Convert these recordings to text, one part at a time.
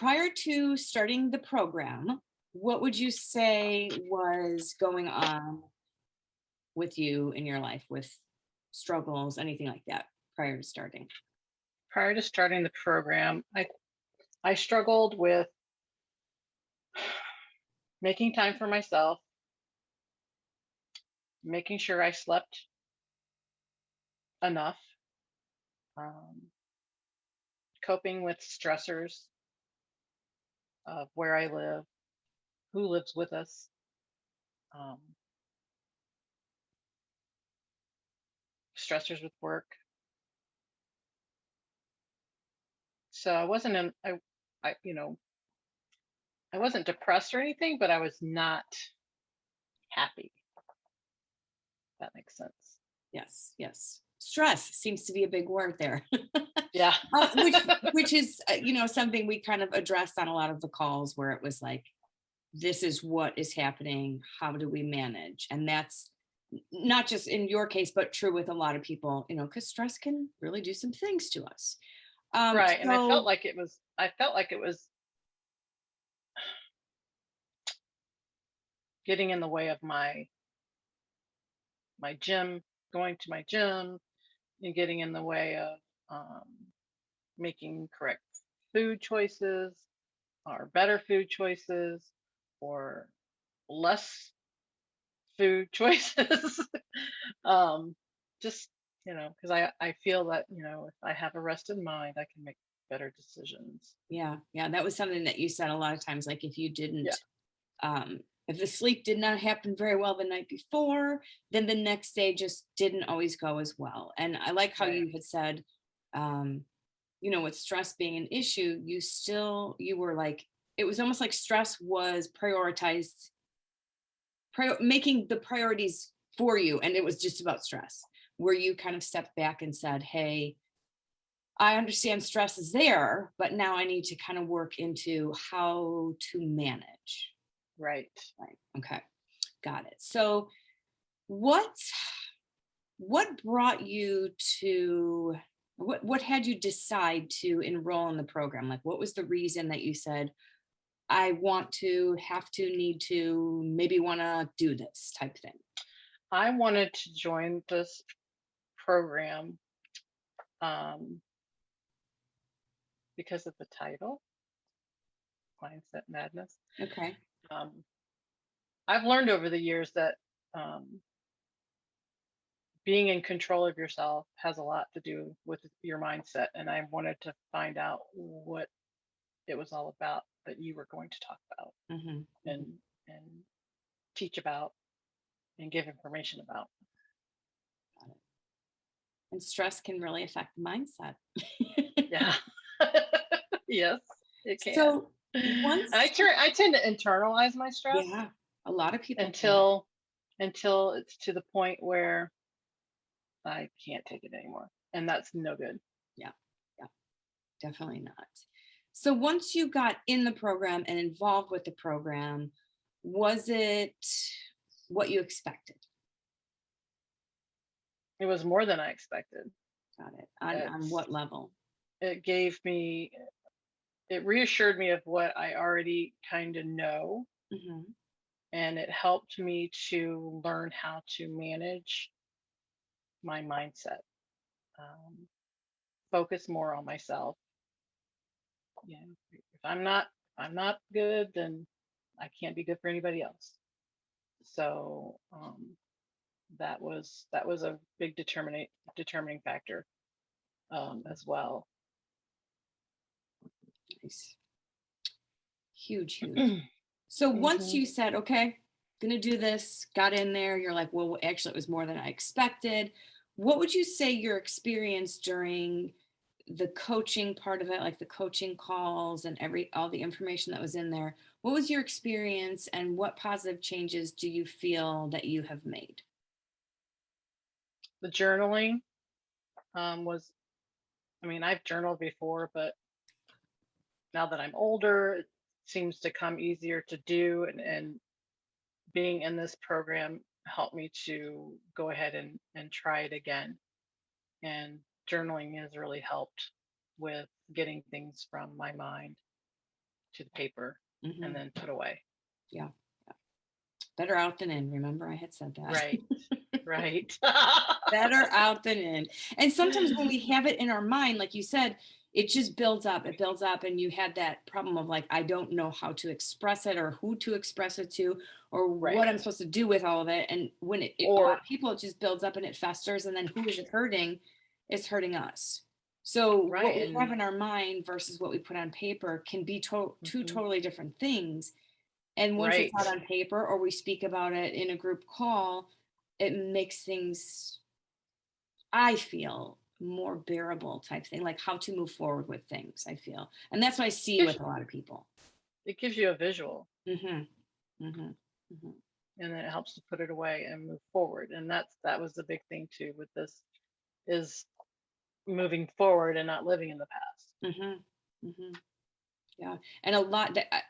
prior to starting the program, what would you say was going on with you in your life, with struggles, anything like that prior to starting? Prior to starting the program, I struggled with making time for myself, making sure I slept enough, um, coping with stressors of where I live, who lives with us, um, stressors with work. So I wasn't in, I wasn't depressed or anything, but I was not happy. If that makes sense. Yes, yes. Stress seems to be a big word there. Yeah. Which is something we kind of addressed on a lot of the calls where it was like, this is what is happening. How do we manage? And that's not just in your case, but true with a lot of people, because stress can really do some things to us. Right. And So I felt like it was getting in the way of my gym, going to my gym, and getting in the way of um, making correct food choices or better food choices or less food choices. um, just, because I feel that, if I have a rested mind, I can make better decisions. yeah, that was something that you said a lot of times. Like if you Yeah. didn't, if the sleep did not happen very well the night before, then the next day just didn't always go as well. And I like how Right. you had said, um, with stress being an issue, you were like, it was almost like stress was prioritized, making the priorities for you. And it was just about stress, where you kind of stepped back and said, hey, I understand stress is there, but now I need to kind of work into how to manage. Right. Right. Okay. Got it. So what what brought you to what had you decide to enroll in the program? Like what was the reason that you said, I want to, have to, need to, maybe want to do this type thing? I wanted to join this program um, because of the title, Mindset Madness. Okay. Um, I've learned over the years that um, being in control of yourself has a lot to do with your mindset. And I wanted to find out what it was all about that you were going to talk about Hmm. and and teach about and give information about. Got it. And stress can really affect the mindset. Yeah. Yes, it can. So And once, I tend to internalize my stress yeah, a lot of people do. until it's to the point where I can't take it anymore. And that's no good. Yeah, yeah, definitely not. So once you got in the program and involved with the program, was it what you expected? It was more than I expected. Got it. On It's what level? it gave me it reassured me of what I already kind of know, Hmm. and it helped me to learn how to manage my mindset, um, focus more on myself. If I'm not good, then I can't be good for anybody else. So that was a big determining factor as well. Nice. Huge, huge. So once Hmm. you said, okay, gonna do this, got in there, you're like, well, actually, it was more than I expected. What would you say your experience during the coaching part of it, like the coaching calls and all the information that was in there? What was your experience and what positive changes do you feel that you have made? The journaling was, I mean, I've journaled before, but now that I'm older, it seems to come easier to do. And being in this program helped me to go ahead and try it again. And journaling has really helped with getting things from my mind. to the paper and Hmm. then put away. Yeah. Better out than in. Remember, I had said that. Right. Right. Better out than in. And sometimes when we have it in our mind, like you said, it just builds up. It builds up. And you had that problem of like, I don't know how to express it or who to express it to or Right. what I'm supposed to do with all of it. And when a lot Or of people, it just builds up and it festers. And then who is it hurting? It's hurting us. So what right. we have And in our mind versus what we put on paper can be two mhm, totally different things. And once it's right. out on paper or we speak about it in a group call, it makes things, I feel, more bearable type thing, like how to move forward with things, I feel. And that's what I see Gives, with a lot of people. it gives you a visual, Mhm. Mhm. Mhm. and then it helps to put it away and move forward. And that was the big thing too with this is moving forward and not living in the past. Mhm. Mhm. Yeah. And a lot that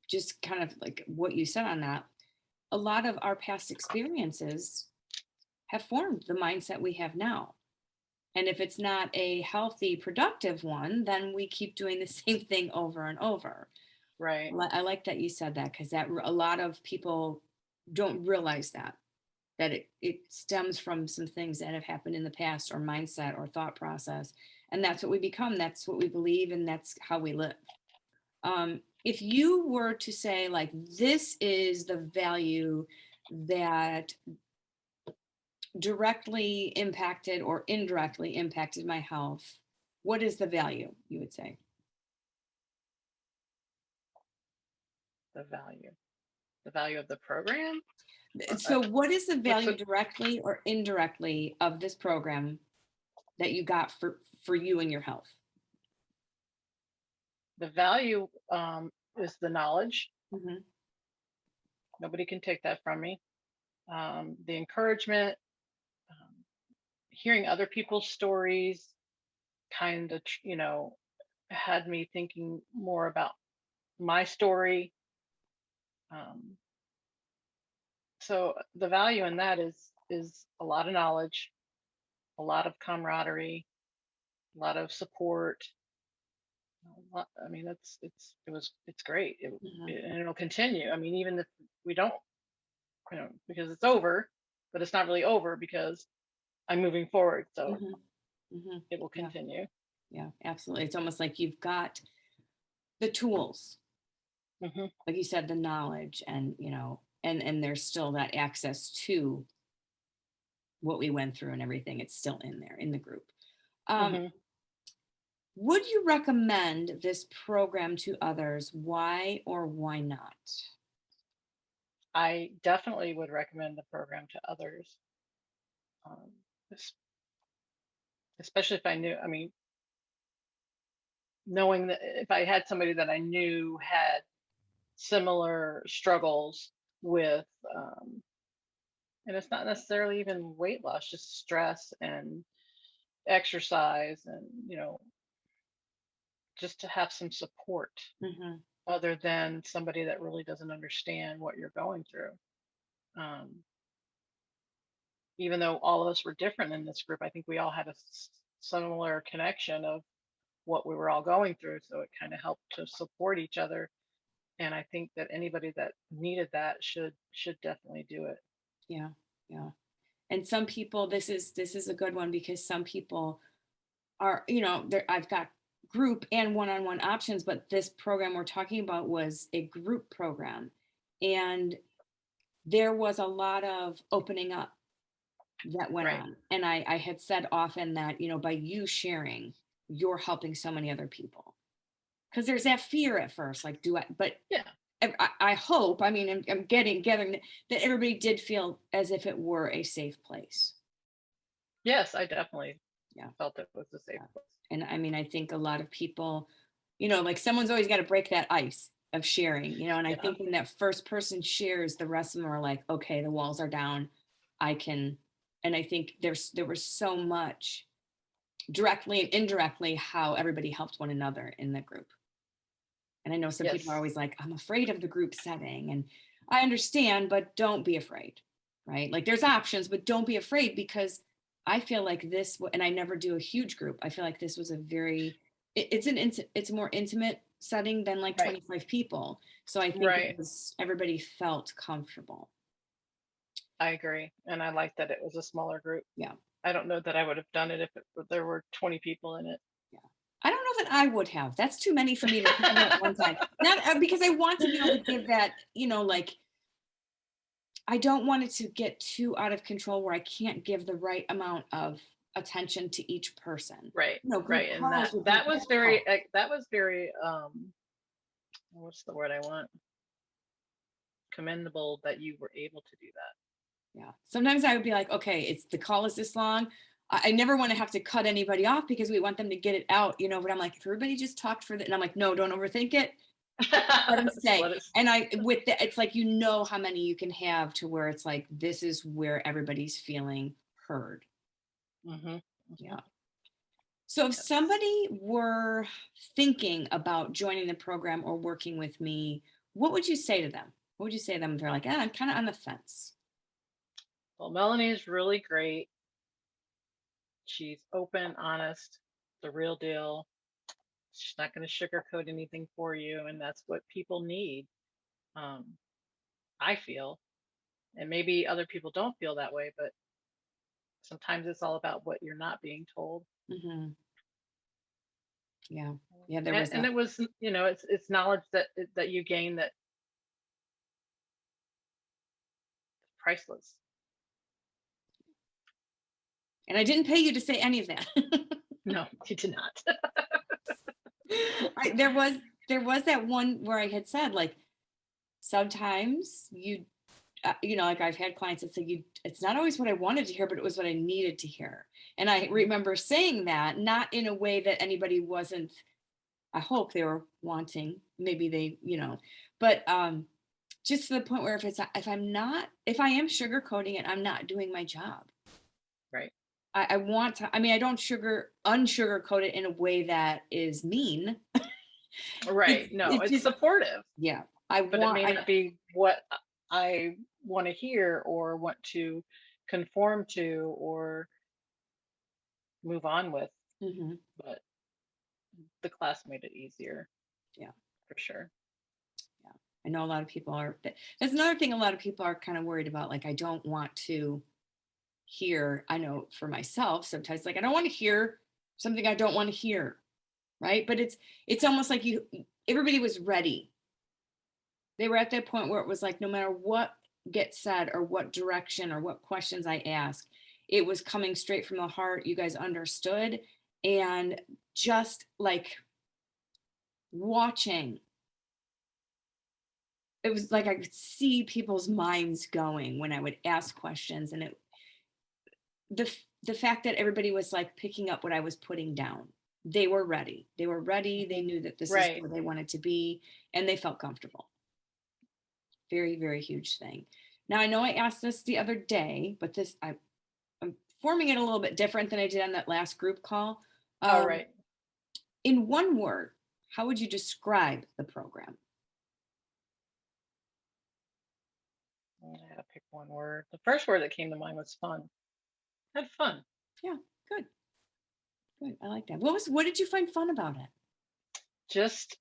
just kind of like what you said on that, a lot of our past experiences have formed the mindset we have now. And if it's not a healthy, productive one, then we keep doing the same thing over and over. Right. I like that you said that because that a lot of people don't realize that it stems from some things that have happened in the past or mindset or thought process. And that's what we become. That's what we believe. And that's how we live. If you were to say, like, this is the value that directly impacted or indirectly impacted my health, what is the value you would say? The value. The value of the program. So, what is the What's value directly or indirectly of this program that you got for you and your health? the value is the knowledge. Hmm. Nobody can take that from me. The encouragement, um, hearing other people's stories, kind of, had me thinking more about my story. Um, so the value in that is a lot of knowledge, a lot of camaraderie, a lot of support. I mean, it's great, Hmm. and it'll continue. I mean, even if we don't, because it's over, but it's not really over because I'm moving forward, so Hmm. Hmm. it will Yeah, continue. yeah, absolutely. It's almost like you've got the tools, Hmm. like you said, the knowledge, and and there's still that access to what we went through and everything. It's still in there in the group. Um, Hmm. would you recommend this program to others? Why or why not? I definitely would recommend the program to others, um, es- especially if I knew. I mean, knowing that if I had somebody that I knew had similar struggles with, um, and it's not necessarily even weight loss, just stress and exercise, and just to have some support Hmm. other than somebody that really doesn't understand what you're going through. Um, Even though all of us were different in this group, I think we all had a similar connection of what we were all going through. So it kind of helped to support each other. And I think that anybody that needed that should definitely do it. Yeah, yeah. And some people, this is a good one because some people are, there. I've got group and one-on-one options, but this program we're talking about was a group program, and there was a lot of opening up that went Right. on. And I had said often that, by you sharing, you're helping so many other people. Because there's that fear at first, like, do I, but Yeah. I hope, I mean, I'm getting that everybody did feel as if it were a safe place. Yes, I definitely Yeah. felt it was a safe Yeah. place. And I mean, I think a lot of people, like someone's always got to break that ice of sharing, and I Yeah. think when that first person shares, the rest of them are like, okay, the walls are down. I can, and I think there was so much directly and indirectly how everybody helped one another in the group. And I know some people are Yes. always like, I'm afraid of the group setting. And I understand, but don't be afraid, right? Like there's options, but don't be afraid because I feel like this, and I never do a huge group. I feel like this was a very, it's a more intimate setting than like Right. 25 people. So I think Right. everybody felt comfortable. I agree. And I like that it was a smaller group. Yeah. I don't know that I would have done it if there were 20 people in it. Yeah. I don't know that I would have. That's too many for me to handle at one time. Not because I want to be able to give that, like I don't want it to get too out of control where I can't give the right amount of attention to each person. Right. Group Right. And calls that would be that was difficult. very what's the word I want? Commendable that you were able to do that. Yeah. Sometimes I would be like, okay, it's the call is this long. I never want to have to cut anybody off because we want them to get it out, but I'm like, if everybody just talked for that. And I'm like, no, don't overthink it. Let them Just stay. let it. And with that, it's like, how many you can have to where it's like, this is where everybody's feeling heard. Hmm. Yeah. So if Yes. somebody were thinking about joining the program or working with me, what would you say to them? What would you say to them if they're like, I'm kind of on the fence? Well, Melanie is really great. She's open, honest, the real deal. She's not going to sugarcoat anything for you, and that's what people need. Um, I feel, and maybe other people don't feel that way, but sometimes it's all about what you're not being told. Hmm. Yeah. Yeah. There And, was and a, it was, it's knowledge that you gain that priceless. and I didn't pay you to say any of that. No, you did not. There was that one where I had said like sometimes like I've had clients that say it's not always what I wanted to hear, but it was what I needed to hear. And I Mhm. remember saying that not in a way that anybody wasn't. I hope they were wanting. Maybe they, but just to the point where if I am sugarcoating it, I'm not doing my job. Right. I want to. I mean, I don't unsugarcoat it in a way that is mean. Right. It's No, it's it's just supportive, yeah. I but it want. may not be what I want to hear or want to conform to or move on with. Mhm, But the class made it easier yeah, for sure. yeah. I know a lot of people are. That's another thing. A lot of people are kind of worried about. Like, I don't want to hear. I know for myself sometimes, like I don't want to hear something I don't want to hear. Right, but it's almost like everybody was ready. They were at that point where it was like no matter what gets said or what direction or what questions I asked, it was coming straight from the heart. You guys understood. And just like watching, it was like I could see people's minds going when I would ask questions. And the fact that everybody was like picking up what I was putting down. They were ready. They were ready. They Mhm. knew that this is Right. where they wanted to be, and they felt comfortable. Very, very huge thing. Now I know I asked this the other day, but I'm forming it a little bit different than I did on that last group call. All Um, right. in one word, how would you describe the program? I had to pick one word. The first word that came to mind was fun. Had fun. Yeah, good, good. I like that. What did you find fun about it? Just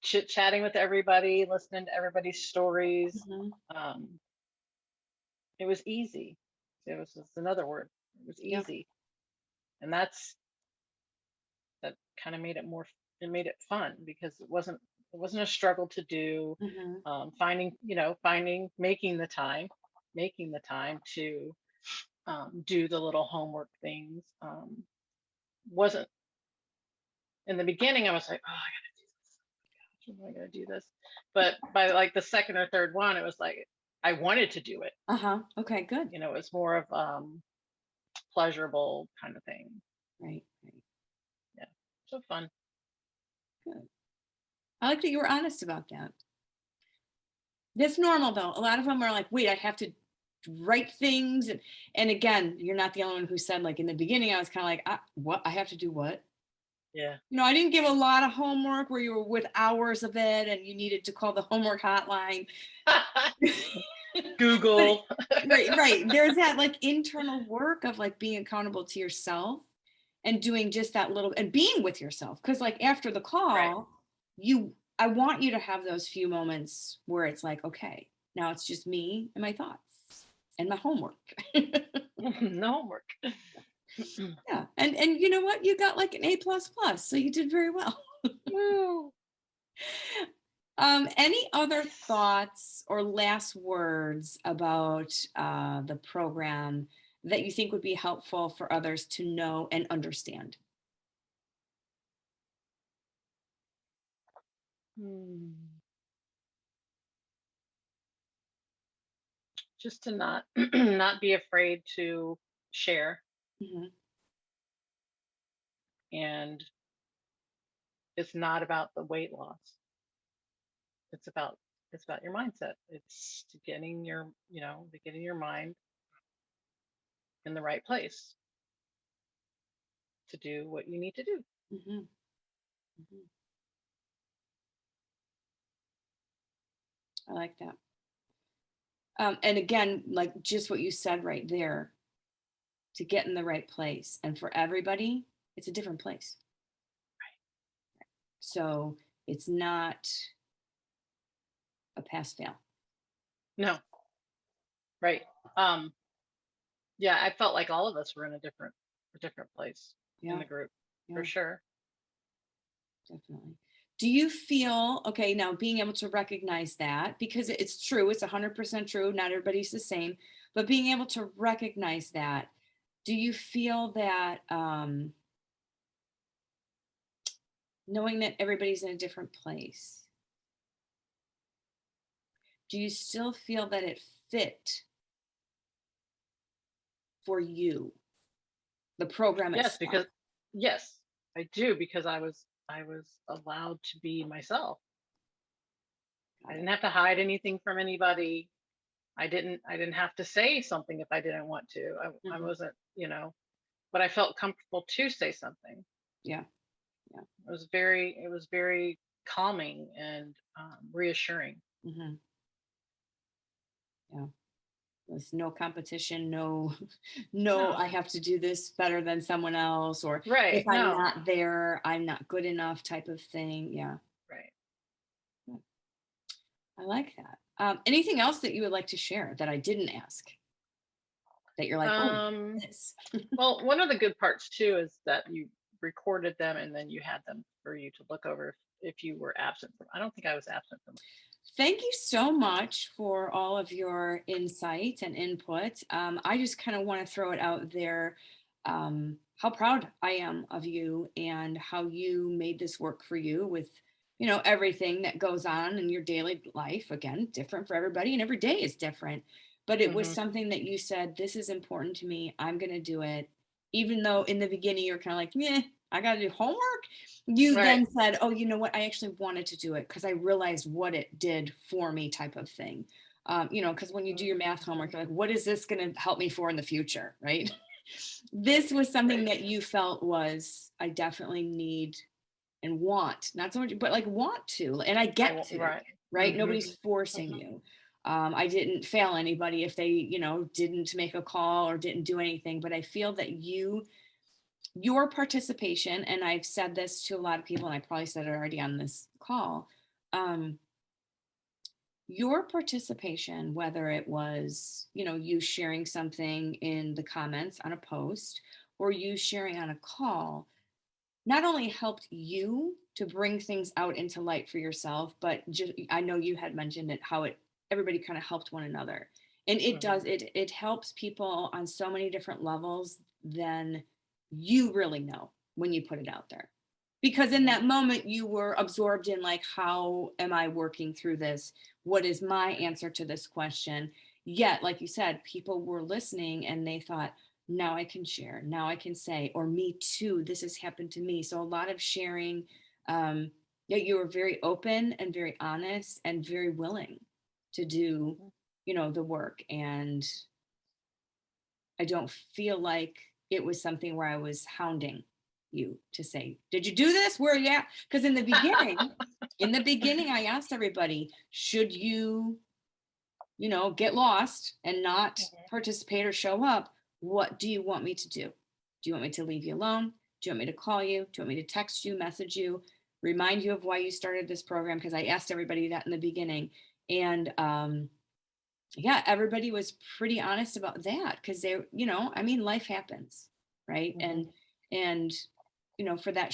chit chatting with everybody, listening to everybody's stories. Mhm. Um, it was easy. It's another word. It was Yep. easy, and that kind of made it more. It made it fun because it wasn't a struggle to do. Hmm. Making the time to do the little homework things. Wasn't in the beginning. I was like, oh, I gotta do this. But by like the second or third one, it was like I wanted to do it. Uh-huh. Okay, good. It was more of pleasurable kind of thing. Right, right. Yeah, so fun. Good. I like that you were honest about that. That's normal though. A lot of them are like, wait, I have to write things. And again, you're not the only one who said like in the beginning, I was kind of like, what? I have to do what? Yeah. I didn't give a lot of homework where you were with hours of it and you needed to call the homework hotline. But Google. right, right. There's that like internal work of like being accountable to yourself and doing just that little and being with yourself. Because like after the Right. call, I want you to have those few moments where it's like, okay, now it's just me and my thoughts and my homework. No homework. Yeah. And you know what? You got like an A plus plus, so you did very well. Woo. Any other thoughts or last words about the program that you think would be helpful for others to know and understand? Hmm. Just to not not be afraid to share, Mhm. and it's not about the weight loss. It's about it's about your mindset. It's to getting your, to getting your mind in the right place to do what you need to do. Mhm. Mhm. I like that. And again, like just what you said right there, to get in the right place. And for everybody, it's a different place. So it's not a pass fail. No, right. Um, yeah, I felt like all of us were in a different place in Yeah. the group for Yeah. sure. Definitely. Do you feel okay now being able to recognize that because it's true, it's 100% true, not everybody's the same, but being able to recognize that, do you feel that knowing that everybody's in a different place, do you still feel that it fit for you, the program Yes, itself? because yes, I do, because I was allowed to be myself. I Got didn't it. have to hide anything from anybody. I didn't have to say something if I didn't want to. I Hmm. wasn't, but I felt comfortable to say something. Yeah. Yeah. It was very calming and reassuring. Hmm. Yeah. There's no competition, no, no, No, I have to do this better than someone else, or if right? I'm No, not there, I'm not good enough type of thing. Yeah. right. Hmm, I like that. Anything else that you would like to share that I didn't ask that you're like, oh, Um, this? well, one of the good parts too is that you recorded them and then you had them for you to look over if you were absent from. I don't think I was absent from. Thank you so much for all of your insight and input. I just kind of want to throw it out there how proud I am of you and how you made this work for you with, everything that goes on in your daily life. Again, different for everybody and every day is different. But it was Hmm. something that you said, this is important to me. I'm going to do it. Even though in the beginning you're kind of like, yeah, I got to do homework. You Right. then said, oh, you know what? I actually wanted to do it because I realized what it did for me, type of thing. Because when you do your math homework, Mhm. you're like, what is this going to help me for in the future? Right. This was something Right. that you felt was, I definitely need and want, not so much, but like want to, and I get to, Right. right? Hmm. Nobody's forcing Hmm. you. I didn't fail anybody if they, didn't make a call or didn't do anything, but I feel that your participation, and I've said this to a lot of people, and I probably said it already on this call, um, your participation, whether it was, you sharing something in the comments on a post or you sharing on a call, not only helped you to bring things out into light for yourself, but just, I know you had mentioned it, how it, everybody kind of helped one another. And it Hmm. does, it helps people on so many different levels than you really know when you put it out there. Because in Hmm. that moment you were absorbed in like, how am I working through this? What is my answer to this question? Yet, like you said, people were listening and they thought, now I can share, now I can say, or me too, this has happened to me. So a lot of sharing. Yeah, you were very open and very honest and very willing to do, the work. And I don't feel like it was something where I was hounding you to say, did you do this? Where are you at? Because in the beginning, I asked everybody, should you, get lost and not Hmm. participate or show up, what do you want me to do? Do you want me to leave you alone? Do you want me to call you? Do you want me to text you, message you, remind you of why you started this program? Because I asked everybody that in the beginning. And yeah, everybody was pretty honest about that because they, I mean, life happens, right? Mhm. And, for that